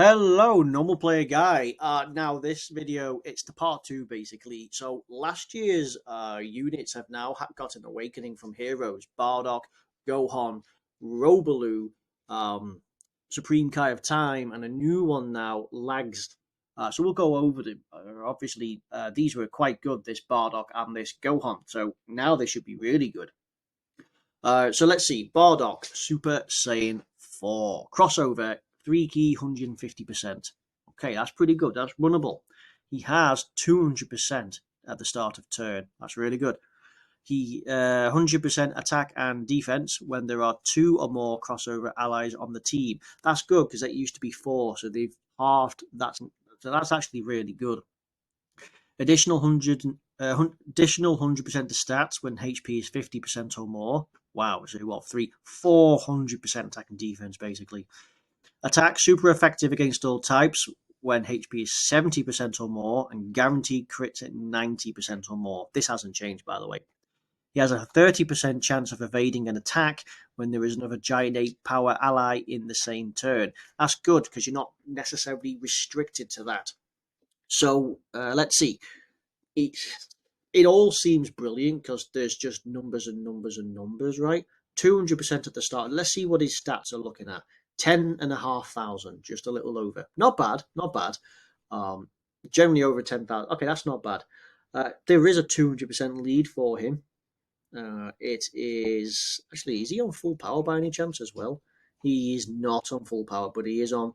Hello, normal player guy. Now this video, it's the part two basically. So last year's units have now got an awakening from heroes: Bardock, Gohan, Robaloo, um, Supreme Kai of Time, and a new one now, Lags. So we'll go over them. Obviously, these were quite good. This Bardock and this Gohan. So now they should be really good. So let's see. Bardock, Super Saiyan 4. Crossover, 3 key, 150%. Okay, that's pretty good. That's runnable. He has 200% at the start of turn. That's really good. He 100% attack and defense when there are 2 or more crossover allies on the team. That's good because it used to be 4, so they've halved that. So that's actually really good. Additional 100% to stats when HP is 50% or more. Wow, so what, 400% attack and defense basically. Attack super effective against all types when HP is 70% or more, and guaranteed crits at 90% or more. This hasn't changed, by the way. He has a 30% chance of evading an attack when there is another Giant Ape power ally in the same turn. That's good because you're not necessarily restricted to that. So let's see. It all seems brilliant because there's just numbers and numbers and numbers, right? 200% at the start. Let's see what his stats are looking at. 10,500, just a little over. Not bad, not bad. Generally over 10,000. Okay, that's not bad. There is a 200% lead for him. It is actually, is he on full power by any chance as well? He is not on full power, but he is on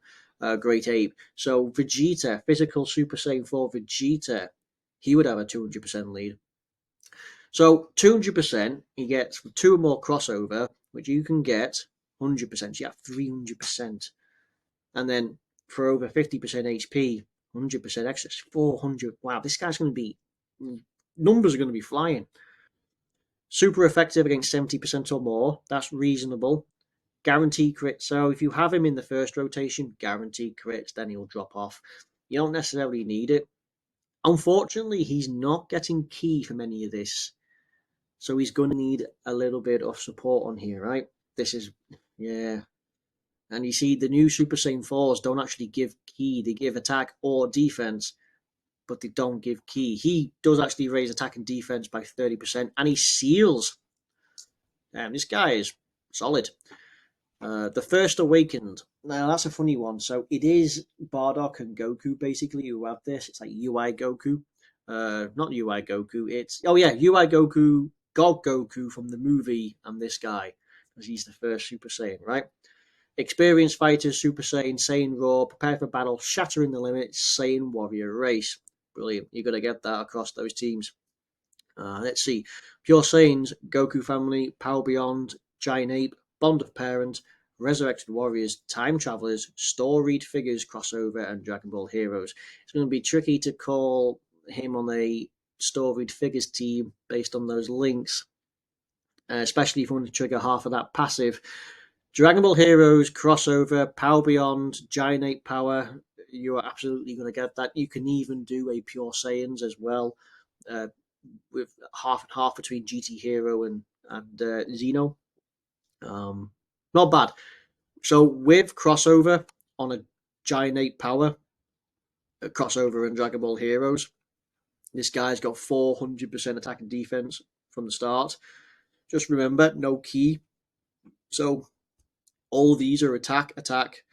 Great Ape. So Vegeta, physical Super Saiyan 4 Vegeta, he would have a 200% lead. So 200%, he gets 2 more crossover, which you can get 100%. You have 300%. And then for over 50% HP, 100% excess, 400. Wow, this guy's going to be, numbers are going to be flying. Super effective against 70% or more. That's reasonable. Guaranteed crit. So if you have him in the first rotation, guaranteed crits, then he'll drop off. You don't necessarily need it. Unfortunately, he's not getting key from any of this. So he's going to need a little bit of support on here, right? This is, yeah. And you see, the new Super Saiyan 4s don't actually give key. They give attack or defense, but they don't give key. He does actually raise attack and defense by 30%, and he seals. This guy is solid. The First Awakened. Now, that's a funny one. So it is Bardock and Goku, basically, who have this. It's like UI Goku. Not UI Goku. It's, oh yeah, UI Goku, God Goku from the movie, and this guy, because he's the first Super Saiyan, right? Experienced fighters, Super Saiyan, Saiyan Raw, prepare for battle, shattering the limits, Saiyan Warrior race. Brilliant. You've got to get that across those teams. Let's see. Pure Saiyans, Goku Family, Power Beyond, Giant Ape, Bond of Parent, Resurrected Warriors, Time Travelers, Storied Figures crossover, and Dragon Ball Heroes. It's going to be tricky to call him on a Storied Figures team based on those links, especially if you want to trigger half of that passive. Dragon Ball Heroes crossover, Power Beyond, Giant Ape Power. You are absolutely going to get that. You can even do a Pure Saiyans as well, with half and half between GT Hero and Xeno. Not bad. So with crossover on a Giant Ape Power, a crossover in Dragon Ball Heroes, this guy's got 400% attack and defense from the start. Just remember, no key. So all these are attack, attack.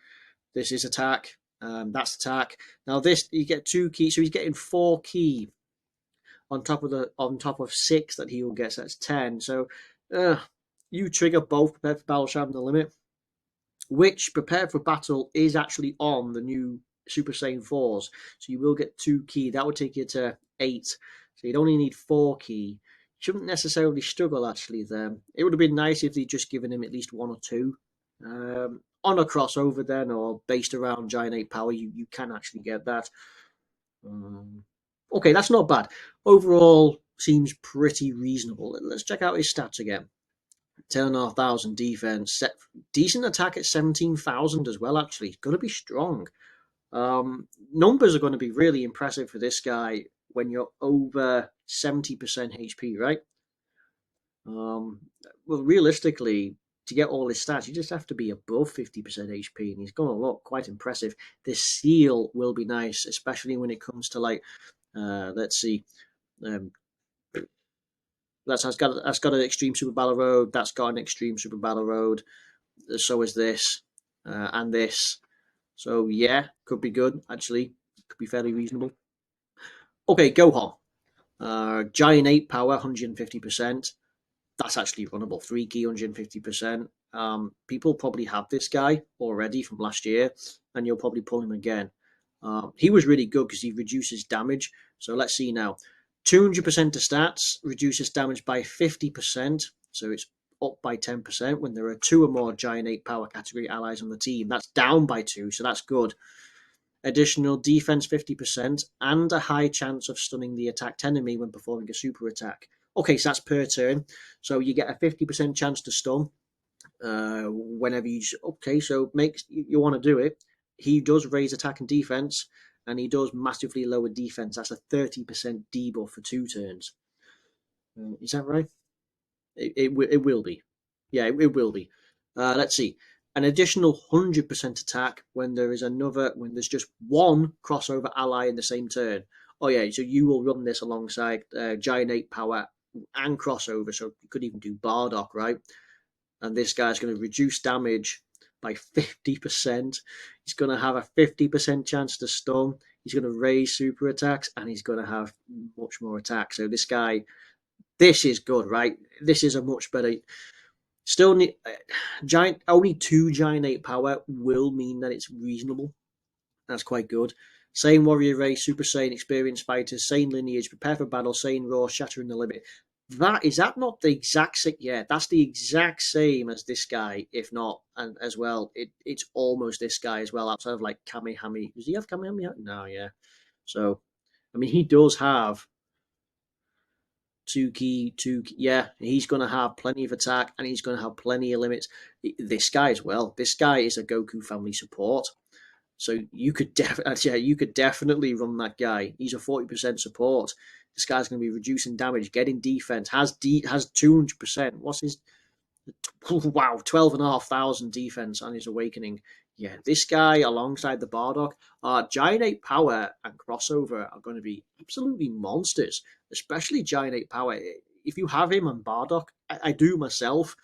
This is attack. That's attack. Now this, you get 2 key, so he's getting 4 key on top of 6 that he will get. So that's 10. So you trigger both Prepare for Battle, Shatter the Limit, which Prepare for Battle is actually on the new Super Saiyan 4s. So you will get 2 key. That would take you to 8. So you'd only need 4 key. Shouldn't necessarily struggle actually there. It would have been nice if they'd just given him at least 1 or 2. On a crossover then, or based around Giant Ape Power, you can actually get that. Okay, that's not bad. Overall, seems pretty reasonable. Let's check out his stats again. 10,500 defense, decent attack at 17,000 as well. Actually, going to be strong. Numbers are going to be really impressive for this guy when you're over 70% HP, right? Well, realistically, to get all his stats, you just have to be above 50% HP, and he's going to look quite impressive. This seal will be nice, especially when it comes to like, let's see, that's got an extreme super battle road. That's got an extreme super battle road. So is this, and this. So yeah, could be good actually. Could be fairly reasonable. Okay, Gohan. Giant 8 power, 150%. That's actually runnable. 3 key, 150%. People probably have this guy already from last year, and you'll probably pull him again. He was really good because he reduces damage. So let's see now. 200% to stats, reduces damage by 50%. So it's up by 10% when there are 2 or more Giant 8 power category allies on the team. That's down by 2, so that's good. Additional defense 50%, and a high chance of stunning the attacked enemy when performing a super attack. Okay, so that's per turn. So you get a 50% chance to stun whenever you. Okay, so makes you want to do it. He does raise attack and defense, and he does massively lower defense. That's a 30% debuff for 2 turns. Is that right? It will be. Yeah, it will be. Let's see. An additional 100% attack when there's just one crossover ally in the same turn. Oh yeah, so you will run this alongside Giant 8 power and crossover, so you could even do Bardock, right? And this guy's going to reduce damage by 50%. He's going to have a 50% chance to stun. He's going to raise super attacks, and he's going to have much more attack. So this is good, right? This is a much better. Still, only 2 Giant 8 power will mean that it's reasonable. That's quite good. Saiyan Warrior Race, Super Saiyan Experienced Fighters, Saiyan Lineage, Prepare for Battle, Saiyan Raw, Shattering the Limit. That not the exact same? Yeah, that's the exact same as this guy, if not, and as well, it's almost this guy as well. Outside of like Kamehameha. Does he have Kamehameha? No, yeah. So, I mean, he does have two key. Yeah, he's going to have plenty of attack, and he's going to have plenty of limits. This guy as well. This guy is a Goku family support. So you could definitely run that guy. He's a 40% support. This guy's going to be reducing damage, getting defense, has 200%. What's his? Wow, 12,500 defense on his awakening. Yeah, this guy alongside the Bardock, Giant 8 power and crossover are going to be absolutely monsters, especially Giant 8 power. If you have him on Bardock, I do myself.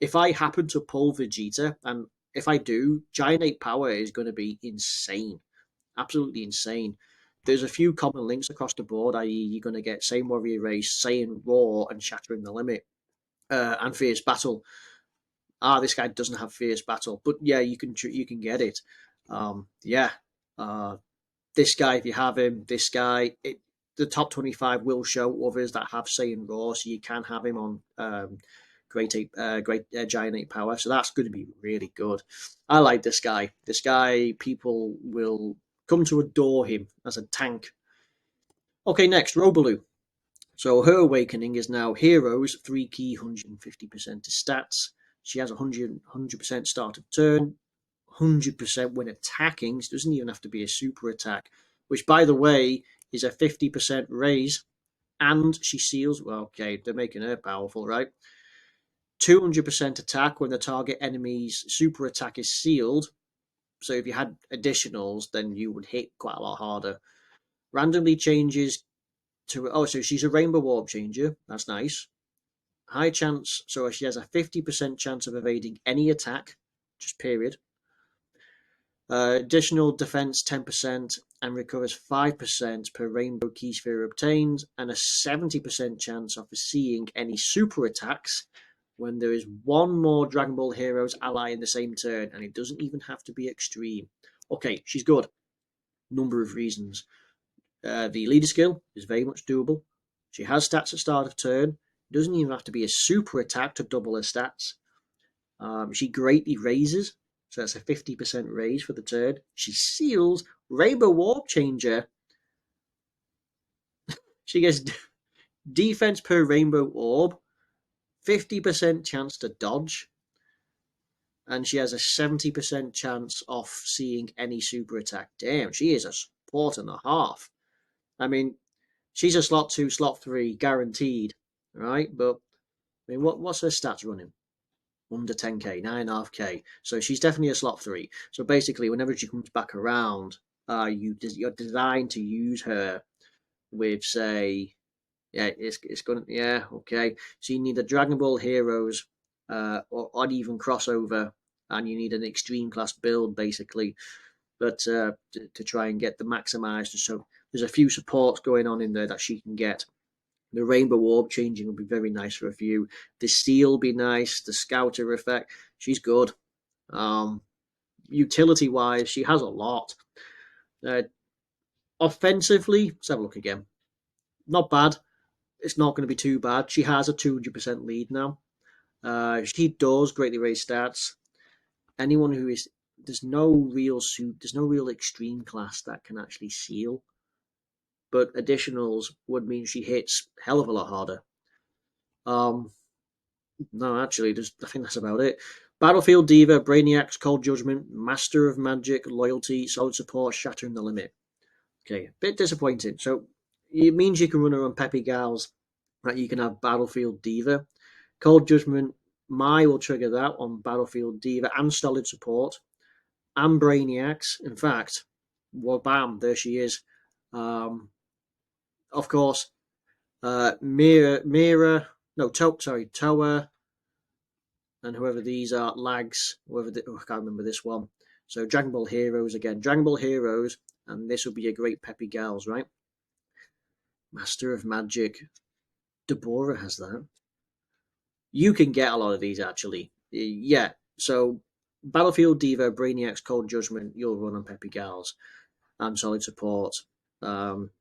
If I happen to pull Vegeta, and if I do, Giant 8 power is going to be insane. Absolutely insane. There's a few common links across the board, i.e., you're going to get Saiyan Warrior Race, Saiyan Raw, and Shattering the Limit, and Fierce Battle. This guy doesn't have Fierce Battle, but yeah, you can get it. Yeah, this guy, if you have him, this guy, the top 25 will show others that have Saiyan Raw, so you can have him on great Giant 8 power. So that's going to be really good. I like this guy. This guy, people will come to adore him as a tank. Okay, next, Robaloo. So her awakening is now Heroes, 3 key, 150% to stats. She has 100% start of turn, 100% when attacking. So it doesn't even have to be a super attack, which, by the way, is a 50% raise. And she seals. Well, okay, they're making her powerful, right? 200% attack when the target enemy's super attack is sealed. So if you had additionals, then you would hit quite a lot harder. Randomly changes to. Oh, so she's a Rainbow Warp Changer. That's nice. High chance. So she has a 50% chance of evading any attack, just period. Additional defense 10% and recovers 5% per rainbow key sphere obtained, and a 70% chance of seeing any super attacks when there is one more Dragon Ball Heroes ally in the same turn, and it doesn't even have to be extreme. Okay, she's good. Number of reasons. The leader skill is very much doable. She has stats at start of turn. It doesn't even have to be a super attack to double her stats. She greatly raises, so that's a 50% raise for the turn. She seals Rainbow Warp Changer. She gets defense per Rainbow Orb, 50% chance to dodge, and she has a 70% chance of seeing any super attack. Damn, she is a support and a half. I mean, she's a slot 2, slot 3, guaranteed, right? But I mean, what's her stats running? under 10k, 9.5k. So she's definitely a slot 3. So basically, whenever she comes back around, you're designed to use her with, say, yeah, it's gonna, yeah, okay. So you need a Dragon Ball Heroes, or odd even crossover, and you need an extreme class build basically, but to try and get the maximized. So there's a few supports going on in there that she can get. The Rainbow Orb changing will be very nice for a few. The Steel will be nice. The Scouter effect, she's good. Utility wise, she has a lot. Uh, Offensively, let's have a look again. Not bad. It's not going to be too bad. She has a 200% lead now. She does greatly raise stats. Anyone who is there's no real extreme class that can actually seal, but additionals would mean she hits a hell of a lot harder. No, actually, I think that's about it. Battlefield Diva, Brainiacs, Cold Judgment, Master of Magic, Loyalty, Solid Support, Shattering the Limit. Okay, a bit disappointing. So it means you can run her on Peppy Gals, that you can have Battlefield Diva. Cold Judgment, Mai will trigger that on Battlefield Diva and Solid Support and Brainiacs. In fact, well, bam, there she is. Of course, Toa, and whoever these are, Lags, I can't remember this one. So Dragon Ball Heroes again. Dragon Ball Heroes, and this will be a great Peppy Gals, right? Master of Magic. Deborah has that. You can get a lot of these, actually. Yeah, so Battlefield Diva, Brainiacs, Cold Judgment, you'll run on Peppy Gals and Solid Support. And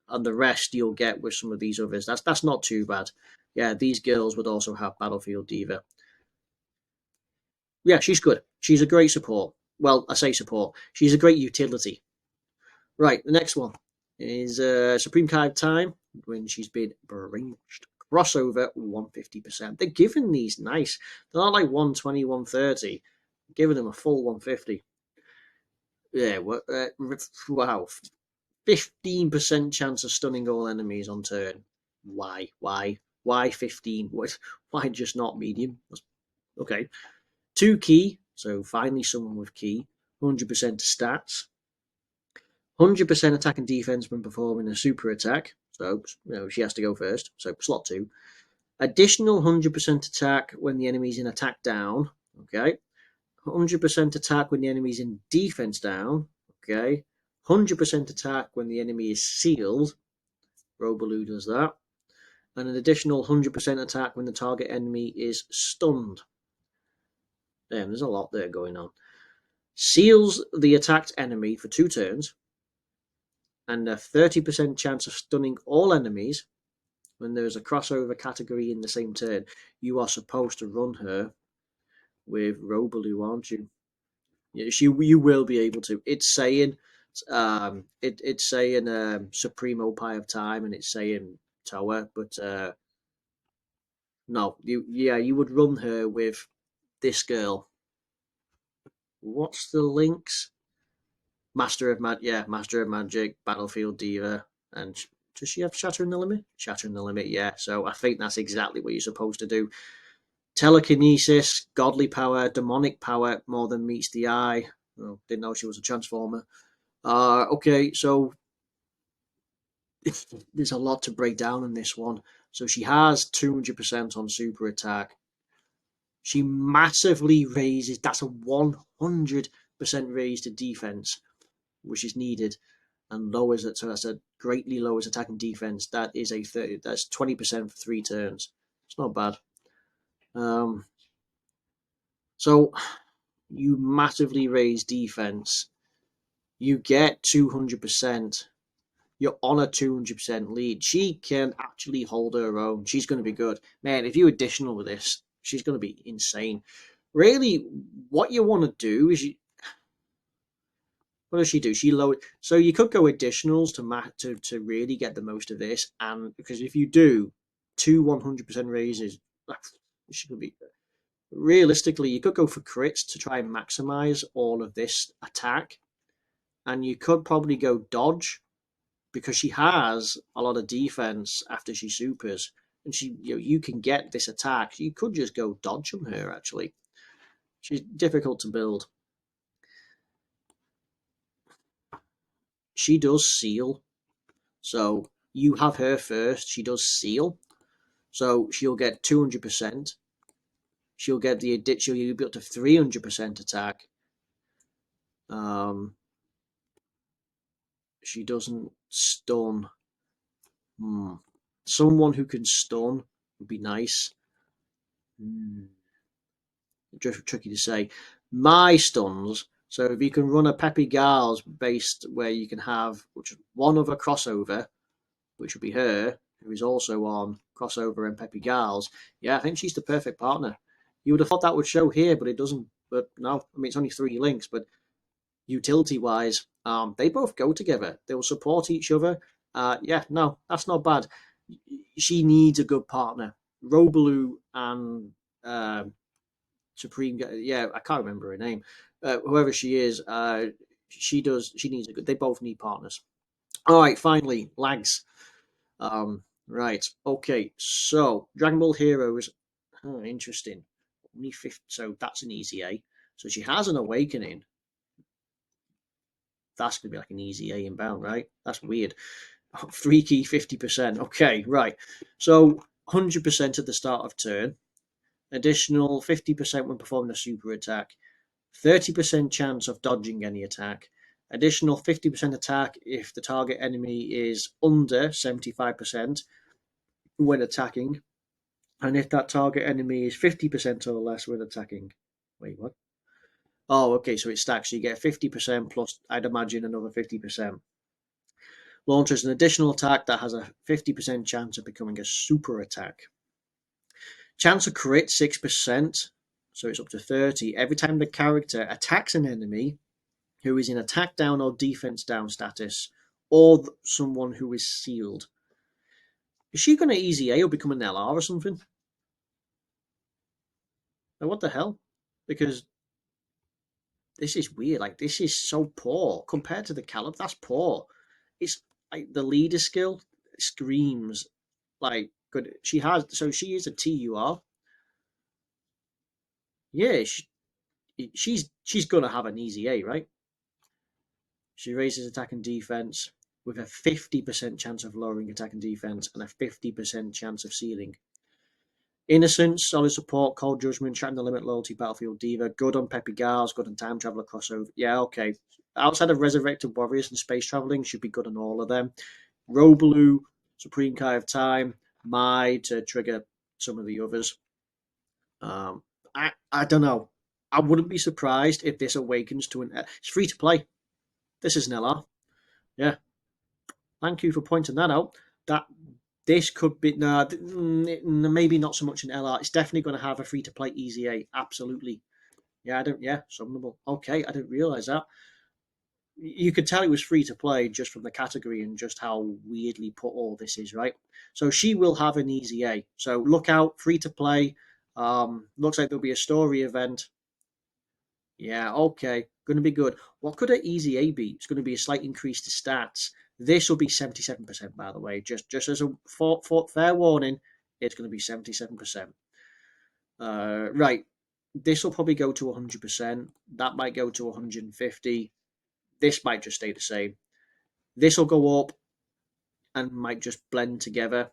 the rest you'll get with some of these others. That's not too bad. Yeah, these girls would also have Battlefield Diva. Yeah, she's good. She's a great support. Well, I say support. She's a great utility. Right, the next one is Supreme Card Time, when she's been brainwashed. Crossover 150%. They're giving these nice. They're not like 120, 130. Giving them a full 150. Yeah, wow. 15% chance of stunning all enemies on turn. Why? Why 15? Why just not medium? Okay. 2 key, so finally someone with key. 100% stats. 100% attack and defense when performing a super attack. So, she has to go first. So, slot 2. Additional 100% attack when the enemy's in attack down. Okay. 100% attack when the enemy's in defense down. Okay. 100% attack when the enemy is sealed. Robaloo does that. And an additional 100% attack when the target enemy is stunned. Damn, there's a lot there going on. Seals the attacked enemy for 2 turns. And a 30% chance of stunning all enemies when there is a crossover category in the same turn. You are supposed to run her with Robaloo, aren't you? Yes, you will be able to. It's saying it's saying Supremo Pie of Time, and it's saying Tower, but no, you would run her with this girl. What's the links? Master of Magic, Battlefield Diva, and does she have Shattering the Limit? Shattering the Limit, yeah. So I think that's exactly what you're supposed to do. Telekinesis, Godly Power, Demonic Power, more than meets the eye. Oh, didn't know she was a Transformer. Okay, so there's a lot to break down in this one. So she has 200% on super attack. She massively raises. That's a 100% raise to defense, which is needed, and lowers it. So that's a greatly lowers attack and defense. That is a 30. That's 20% for 3 turns. It's not bad. So you massively raise defense. You get 200%. You're on a 200% lead. She can actually hold her own. She's going to be good. Man, if you additional with this, she's going to be insane. Really, what you want to do is what does she do? She lowered. So you could go additionals to really get the most of this, and because if you do 2 100% raises, she could be. Realistically, you could go for crits to try and maximize all of this attack, and you could probably go dodge because she has a lot of defense after she supers. and you can get this attack. You could just go dodge on her. Actually, she's difficult to build. She does seal, so you have her first. She does seal, so she'll get 200%. She'll get she'll be up to 300% attack. She doesn't stun. Someone who can stun would be nice. Tricky to say. My stuns. So if you can run a Peppy Gals based where you can have one other crossover, which would be her, who is also on crossover and Peppy Gals. Yeah, I think she's the perfect partner. You would have thought that would show here, but it doesn't. But no, I mean it's only 3 links, but utility-wise, they both go together. They will support each other. Yeah, no, that's not bad. She needs a good partner. Robaloo and Supreme. Yeah, I can't remember her name. Whoever she is, she needs a good. They both need partners. All right, finally, lags. Right. Okay. So Dragon Ball Heroes. Oh, interesting. Only 50, so that's an easy A. So she has an awakening. That's gonna be like an easy A inbound, right? That's weird. 3 key 50%. Okay, right. So 100% at the start of turn. Additional 50% when performing a super attack. 30% chance of dodging any attack. Additional 50% attack if the target enemy is under 75% when attacking. And if that target enemy is 50% or less when attacking. Wait, what? Oh, okay, so it stacks. So you get 50% plus, I'd imagine, another 50%. Launches an additional attack that has a 50% chance of becoming a super attack. Chance of crit, 6%, so it's up to 30. Every time the character attacks an enemy who is in attack down or defense down status, or someone who is sealed. Is she going to easy A or become an LR or something? Like, what the hell? Because this is weird. Like, this is so poor compared to the Caliph. That's poor. It's like the leader skill screams like good. She is a TUR. Yeah, she's gonna have an easy A, right? She raises attack and defense with a 50% chance of lowering attack and defense and a 50% chance of sealing. Innocence, solid support, cold judgment, Shattered the Limit, loyalty, battlefield diva, good on Peppy Gals, good on time traveler crossover. Yeah, okay. Outside of resurrected warriors and space traveling, should be good on all of them. Robaloo, Supreme Kai of Time, Mai to trigger some of the others. I don't know. I wouldn't be surprised if this awakens to an. It's free to play. This is an LR. Yeah. Thank you for pointing that out. That this could be maybe not so much an LR. It's definitely going to have a free to play easy A. Absolutely. Yeah, I don't. Yeah, summonable. Okay, I didn't realize that. You could tell it was free to play just from the category and just how weirdly put all this is, right? So she will have an easy A. So look out, free to play. Looks like there'll be a story event. Yeah, okay, going to be good. What could an easy A be? It's going to be a slight increase to stats. This will be 77%, by the way. Just as a fair warning, it's going to be 77%. Right, this will probably go to 100%. That might go to 150. This might just stay the same. This will go up and might just blend together.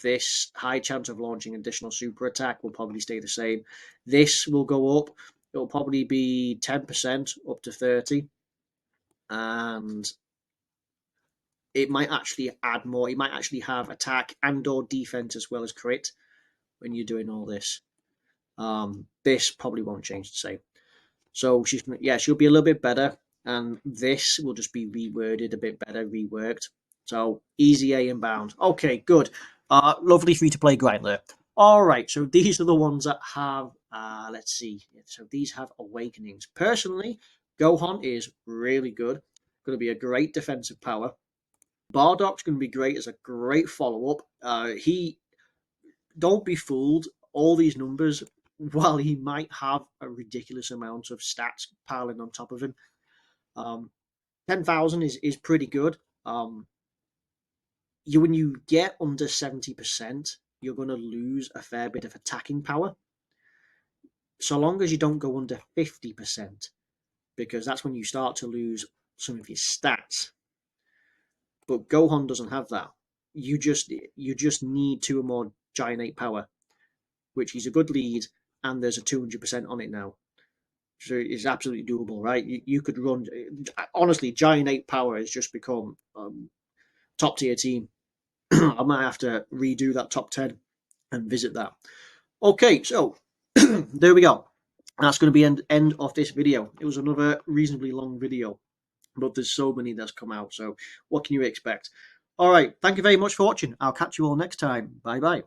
This high chance of launching additional super attack will probably stay the same. This will go up. It'll probably be 10% up to 30. And it might actually add more. It might actually have attack and or defense as well as crit when you're doing all this. This probably won't change the same. So she'll be a little bit better, and this will just be reworded a bit better, reworked. So easy A inbound. Okay, good. Lovely free to play Grindler. All right, so these are the ones that have. Let's see. So these have awakenings. Personally, Gohan is really good. Going to be a great defensive power. Bardock's going to be great as a great follow up. He don't be fooled. All these numbers, while he might have a ridiculous amount of stats piling on top of him, 10,000 is pretty good. When you get under 70%, you're going to lose a fair bit of attacking power. So long as you don't go under 50%, because that's when you start to lose some of your stats. But Gohan doesn't have that. You just need 2 or more Giant Ape power, which is a good lead, and there's a 200% on it now. So it's absolutely doable, right? You could run. Honestly, Giant Ape power has just become top tier team. I might have to redo that top 10 and visit that. Okay, so there we go. That's going to be end of this video. It was another reasonably long video, but there's so many that's come out. So what can you expect? All right, thank you very much for watching. I'll catch you all next time. Bye bye.